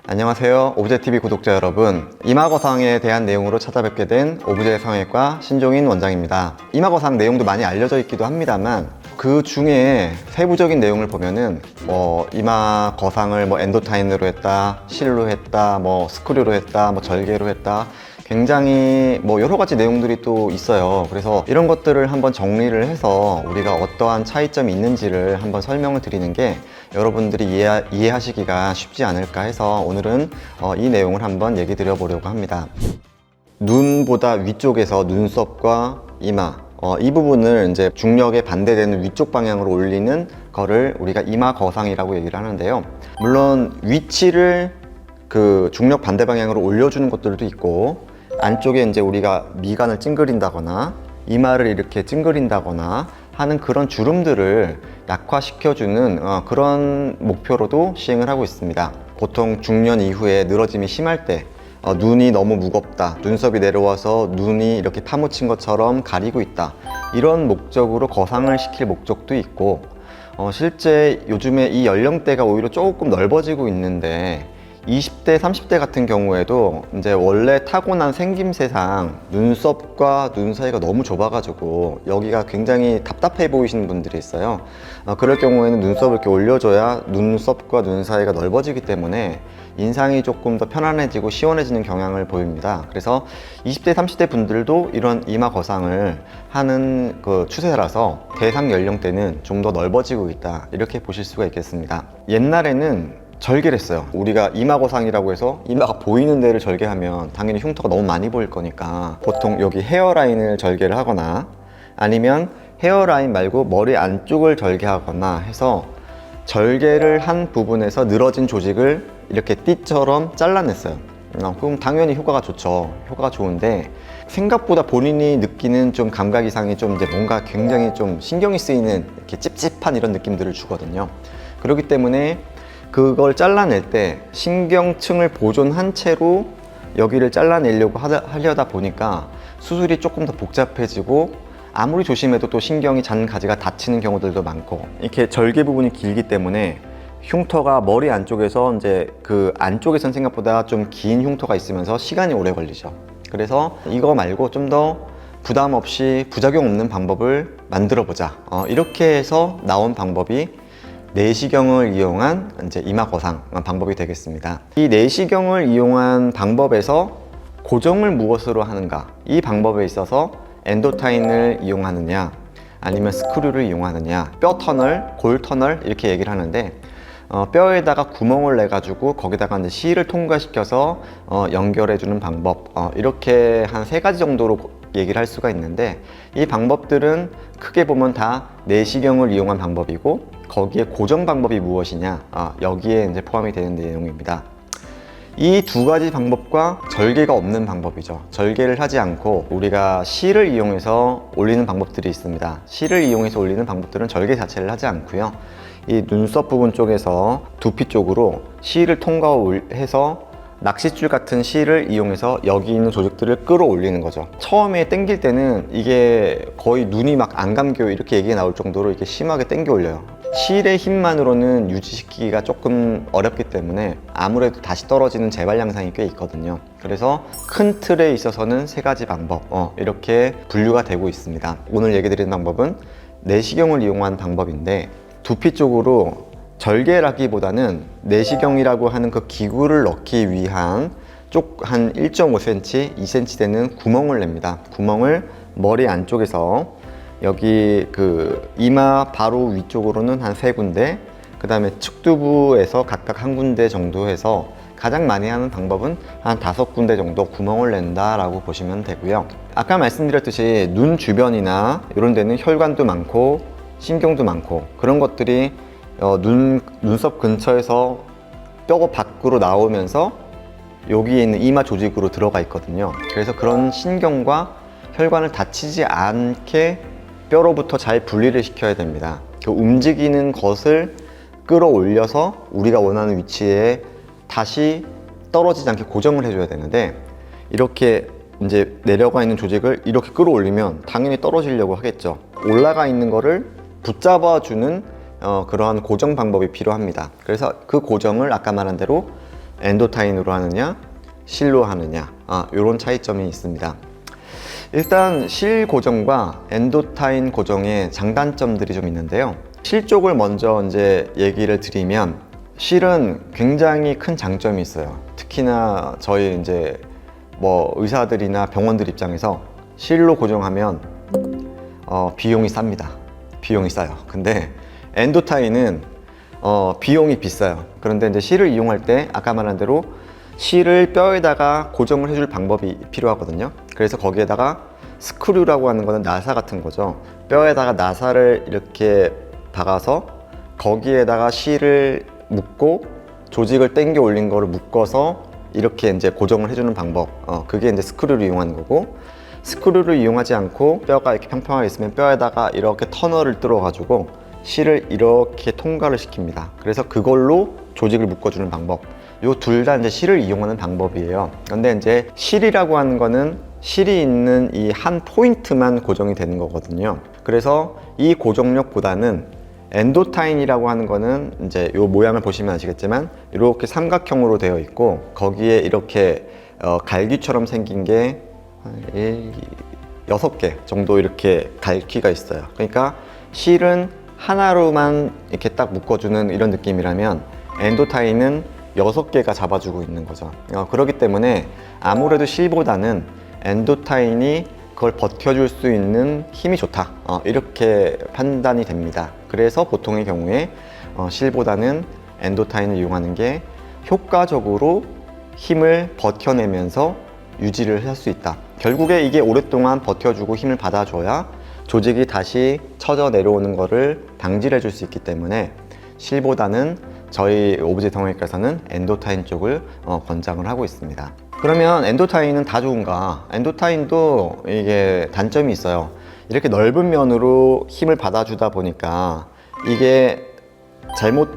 안녕하세요. 오브제TV 구독자 여러분, 이마거상에 대한 내용으로 찾아뵙게 된 오브제 성형외과 신종인 원장입니다. 이마거상 내용도 많이 알려져 있기도 합니다만 그 중에 세부적인 내용을 보면은 이마거상을 엔도타인으로 했다, 실로 했다, 스크류로 했다, 절개로 했다, 굉장히 여러 가지 내용들이 또 있어요. 그래서 이런 것들을 한번 정리를 해서 우리가 어떠한 차이점이 있는지를 한번 설명을 드리는 게 여러분들이 이해하시기가 쉽지 않을까 해서 오늘은 이 내용을 한번 얘기 드려 보려고 합니다. 눈보다 위쪽에서 눈썹과 이마, 이 부분을 이제 중력에 반대되는 위쪽 방향으로 올리는 거를 우리가 이마 거상이라고 얘기를 하는데요. 물론 위치를 그 중력 반대 방향으로 올려주는 것들도 있고, 안쪽에 이제 우리가 미간을 찡그린다거나 이마를 이렇게 찡그린다거나 하는 그런 주름들을 약화시켜주는 그런 목표로도 시행을 하고 있습니다. 보통 중년 이후에 늘어짐이 심할 때 눈이 너무 무겁다, 눈썹이 내려와서 눈이 이렇게 파묻힌 것처럼 가리고 있다, 이런 목적으로 거상을 시킬 목적도 있고, 실제 요즘에 이 연령대가 오히려 조금 넓어지고 있는데 20대, 30대 같은 경우에도 이제 원래 타고난 생김새상 눈썹과 눈 사이가 너무 좁아가지고 여기가 굉장히 답답해 보이시는 분들이 있어요. 그럴 경우에는 눈썹을 이렇게 올려줘야 눈썹과 눈 사이가 넓어지기 때문에 인상이 조금 더 편안해지고 시원해지는 경향을 보입니다. 그래서 20대, 30대 분들도 이런 이마 거상을 하는 그 추세라서 대상 연령대는 좀 더 넓어지고 있다, 이렇게 보실 수가 있겠습니다. 옛날에는 절개를 했어요. 우리가 이마 거상이라고 해서 이마가 보이는 데를 절개하면 당연히 흉터가 너무 많이 보일 거니까 보통 여기 헤어라인을 절개를 하거나 아니면 헤어라인 말고 머리 안쪽을 절개하거나 해서 절개를 한 부분에서 늘어진 조직을 이렇게 띠처럼 잘라냈어요. 그럼 당연히 효과가 좋죠. 효과가 좋은데 생각보다 본인이 느끼는 좀 감각 이상이 좀 이제 뭔가 굉장히 좀 신경이 쓰이는 이렇게 찝찝한 이런 느낌들을 주거든요. 그렇기 때문에 그걸 잘라낼 때 신경층을 보존한 채로 여기를 잘라내려고 하려다 보니까 수술이 조금 더 복잡해지고, 아무리 조심해도 또 신경이 잔 가지가 다치는 경우들도 많고, 이렇게 절개 부분이 길기 때문에 흉터가 머리 안쪽에서 이제 그 안쪽에선 생각보다 좀 긴 흉터가 있으면서 시간이 오래 걸리죠. 그래서 이거 말고 좀 더 부담 없이 부작용 없는 방법을 만들어 보자, 이렇게 해서 나온 방법이 내시경을 이용한 이제 이마 거상 방법이 되겠습니다. 이 내시경을 이용한 방법에서 고정을 무엇으로 하는가, 이 방법에 있어서 엔도타인을 이용하느냐 아니면 스크류를 이용하느냐, 뼈 터널, 골 터널 이렇게 얘기를 하는데, 뼈에다가 구멍을 내 가지고 거기다가 이제 실을 통과시켜서 연결해 주는 방법, 이렇게 한 3가지 정도로 얘기를 할 수가 있는데, 이 방법들은 크게 보면 다 내시경을 이용한 방법이고, 거기에 고정 방법이 무엇이냐, 여기에 이제 포함이 되는 내용입니다. 이 2가지 방법과 절개가 없는 방법이죠. 절개를 하지 않고 우리가 실을 이용해서 올리는 방법들이 있습니다. 실을 이용해서 올리는 방법들은 절개 자체를 하지 않고요, 이 눈썹 부분 쪽에서 두피 쪽으로 실을 통과해서 낚싯줄 같은 실을 이용해서 여기 있는 조직들을 끌어올리는 거죠. 처음에 당길 때는 이게 거의 눈이 막 안 감겨요, 이렇게 얘기가 나올 정도로 이렇게 심하게 당겨 올려요. 실의 힘만으로는 유지시키기가 조금 어렵기 때문에 아무래도 다시 떨어지는 재발 양상이 꽤 있거든요. 그래서 큰 틀에 있어서는 3가지 방법, 이렇게 분류가 되고 있습니다. 오늘 얘기 드리는 방법은 내시경을 이용한 방법인데, 두피 쪽으로 절개를 하기보다는 내시경이라고 하는 그 기구를 넣기 위한 쪽 한 1.5cm, 2cm 되는 구멍을 냅니다. 구멍을 머리 안쪽에서 여기 그 이마 바로 위쪽으로는 한 3군데, 그 다음에 측두부에서 각각 1군데 정도 해서 가장 많이 하는 방법은 한 5군데 정도 구멍을 낸다 라고 보시면 되고요. 아까 말씀드렸듯이 눈 주변이나 이런 데는 혈관도 많고 신경도 많고, 그런 것들이 눈썹 근처에서 뼈 밖으로 나오면서 여기에 있는 이마 조직으로 들어가 있거든요. 그래서 그런 신경과 혈관을 다치지 않게 뼈로부터 잘 분리를 시켜야 됩니다. 그 움직이는 것을 끌어올려서 우리가 원하는 위치에 다시 떨어지지 않게 고정을 해줘야 되는데, 이렇게 이제 내려가 있는 조직을 이렇게 끌어올리면 당연히 떨어지려고 하겠죠. 올라가 있는 거를 붙잡아주는 그러한 고정 방법이 필요합니다. 그래서 그 고정을 아까 말한 대로 엔도타인으로 하느냐 실로 하느냐 이런 차이점이 있습니다. 일단 실 고정과 엔도타인 고정의 장단점들이 좀 있는데요. 실 쪽을 먼저 이제 얘기를 드리면 실은 굉장히 큰 장점이 있어요. 특히나 저희 이제 뭐 의사들이나 병원들 입장에서 실로 고정하면 비용이 쌉니다. 비용이 싸요. 근데 엔도타인은 비용이 비싸요. 그런데 이제 실을 이용할 때 아까 말한 대로 실을 뼈에다가 고정을 해줄 방법이 필요하거든요. 그래서 거기에다가 스크류라고 하는 거는 나사 같은 거죠. 뼈에다가 나사를 이렇게 박아서 거기에다가 실을 묶고 조직을 당겨 올린 거를 묶어서 이렇게 이제 고정을 해주는 방법. 그게 이제 스크류를 이용하는 거고, 스크류를 이용하지 않고 뼈가 이렇게 평평하게 있으면 뼈에다가 이렇게 터널을 뚫어 가지고 실을 이렇게 통과를 시킵니다. 그래서 그걸로 조직을 묶어주는 방법. 요 둘 다 이제 실을 이용하는 방법이에요. 근데 이제 실이라고 하는 거는 실이 있는 이 한 포인트만 고정이 되는 거거든요. 그래서 이 고정력보다는 엔도타인이라고 하는 거는 이제 요 모양을 보시면 아시겠지만 이렇게 삼각형으로 되어 있고 거기에 이렇게 갈기처럼 생긴 게 6개 정도 이렇게 갈퀴가 있어요. 그러니까 실은 하나로만 이렇게 딱 묶어주는 이런 느낌이라면 엔도타인은 6개가 잡아주고 있는 거죠. 그렇기 때문에 아무래도 실보다는 엔도타인이 그걸 버텨줄 수 있는 힘이 좋다, 이렇게 판단이 됩니다. 그래서 보통의 경우에 실보다는 엔도타인을 이용하는 게 효과적으로 힘을 버텨내면서 유지를 할 수 있다. 결국에 이게 오랫동안 버텨주고 힘을 받아줘야 조직이 다시 처져 내려오는 것을 방지를 해줄 수 있기 때문에 실보다는 저희 오브제 성형외과에서는 엔도타인 쪽을 권장을 하고 있습니다. 그러면 엔도타인은 다 좋은가? 엔도타인도 이게 단점이 있어요. 이렇게 넓은 면으로 힘을 받아주다 보니까 이게 잘못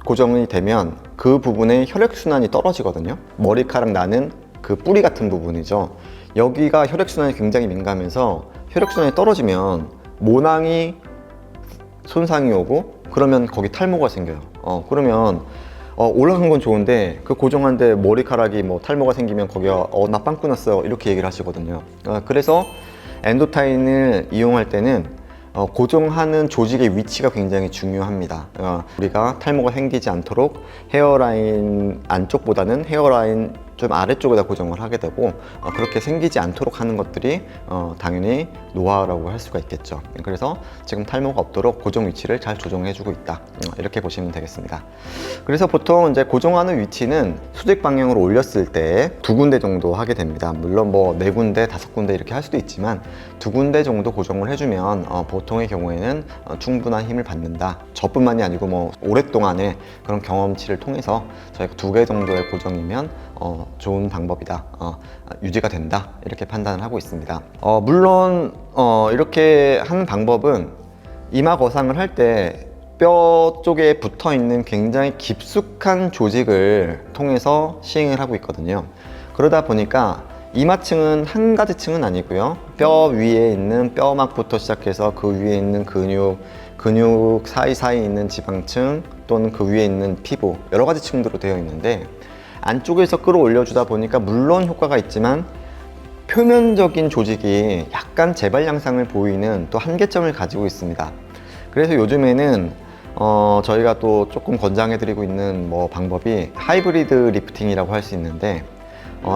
고정이 되면 그 부분에 혈액순환이 떨어지거든요. 머리카락 나는 그 뿌리 같은 부분이죠. 여기가 혈액순환이 굉장히 민감해서 혈액순환이 떨어지면 모낭이 손상이 오고 그러면 거기 탈모가 생겨요. 그러면 올라간 건 좋은데 그 고정한데 머리카락이 뭐 탈모가 생기면 거기가 나 빵 끊었어요 이렇게 얘기를 하시거든요. 그래서 엔도타인을 이용할 때는 고정하는 조직의 위치가 굉장히 중요합니다. 우리가 탈모가 생기지 않도록 헤어라인 안쪽보다는 헤어라인 좀 아래쪽에다 고정을 하게 되고 그렇게 생기지 않도록 하는 것들이 당연히 노하우라고 할 수가 있겠죠. 그래서 지금 탈모가 없도록 고정 위치를 잘 조정해 주고 있다, 이렇게 보시면 되겠습니다. 그래서 보통 이제 고정하는 위치는 수직 방향으로 올렸을 때 2군데 정도 하게 됩니다. 물론 뭐 4군데, 5군데 이렇게 할 수도 있지만 2군데 정도 고정을 해주면 보통의 경우에는 충분한 힘을 받는다. 저뿐만이 아니고 뭐 오랫동안의 그런 경험치를 통해서 저희가 2개 정도의 고정이면 좋은 방법이다, 유지가 된다, 이렇게 판단을 하고 있습니다. 물론 이렇게 하는 방법은 이마 거상을 할 때 뼈 쪽에 붙어 있는 굉장히 깊숙한 조직을 통해서 시행을 하고 있거든요. 그러다 보니까 이마층은 한 가지 층은 아니고요. 뼈 위에 있는 뼈막부터 시작해서 그 위에 있는 근육 사이사이 있는 지방층 또는 그 위에 있는 피부, 여러 가지 층들로 되어 있는데 안쪽에서 끌어올려 주다 보니까 물론 효과가 있지만 표면적인 조직이 약간 재발 양상을 보이는 또 한계점을 가지고 있습니다. 그래서 요즘에는 저희가 또 조금 권장해 드리고 있는 방법이 하이브리드 리프팅이라고 할 수 있는데,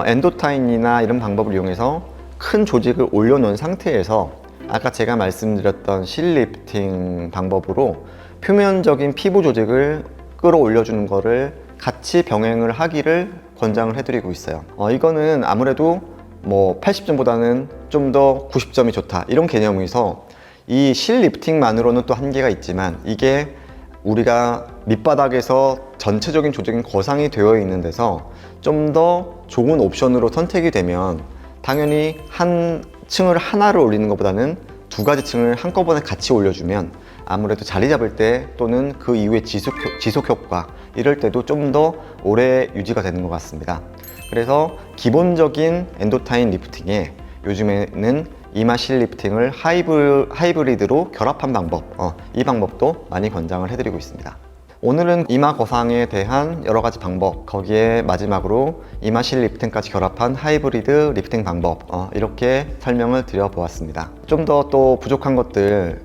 엔도타인이나 이런 방법을 이용해서 큰 조직을 올려놓은 상태에서 아까 제가 말씀드렸던 실 리프팅 방법으로 표면적인 피부 조직을 끌어올려주는 거를 같이 병행을 하기를 권장을 해드리고 있어요. 이거는 아무래도 80점보다는 좀 더 90점이 좋다, 이런 개념에서 이 실 리프팅만으로는 또 한계가 있지만 이게 우리가 밑바닥에서 전체적인 조직이 거상이 되어 있는 데서 좀 더 좋은 옵션으로 선택이 되면 당연히 한 층을 하나를 올리는 것보다는 2가지 층을 한꺼번에 같이 올려주면 아무래도 자리 잡을 때 또는 그 이후에 지속 효과 이럴 때도 좀 더 오래 유지가 되는 것 같습니다. 그래서 기본적인 엔도타인 리프팅에 요즘에는 이마 실 리프팅을 하이브리드로 결합한 방법, 이 방법도 많이 권장을 해드리고 있습니다. 오늘은 이마 거상에 대한 여러 가지 방법, 거기에 마지막으로 이마실 리프팅까지 결합한 하이브리드 리프팅 방법, 이렇게 설명을 드려보았습니다. 좀 더 또 부족한 것들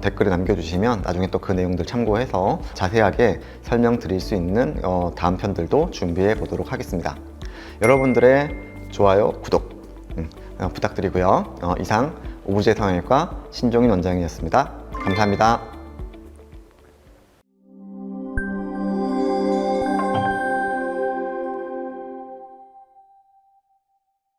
댓글에 남겨주시면 나중에 또 그 내용들 참고해서 자세하게 설명드릴 수 있는 다음 편들도 준비해 보도록 하겠습니다. 여러분들의 좋아요, 구독 부탁드리고요. 이상 오브제 성형외과 신종인 원장이었습니다. 감사합니다.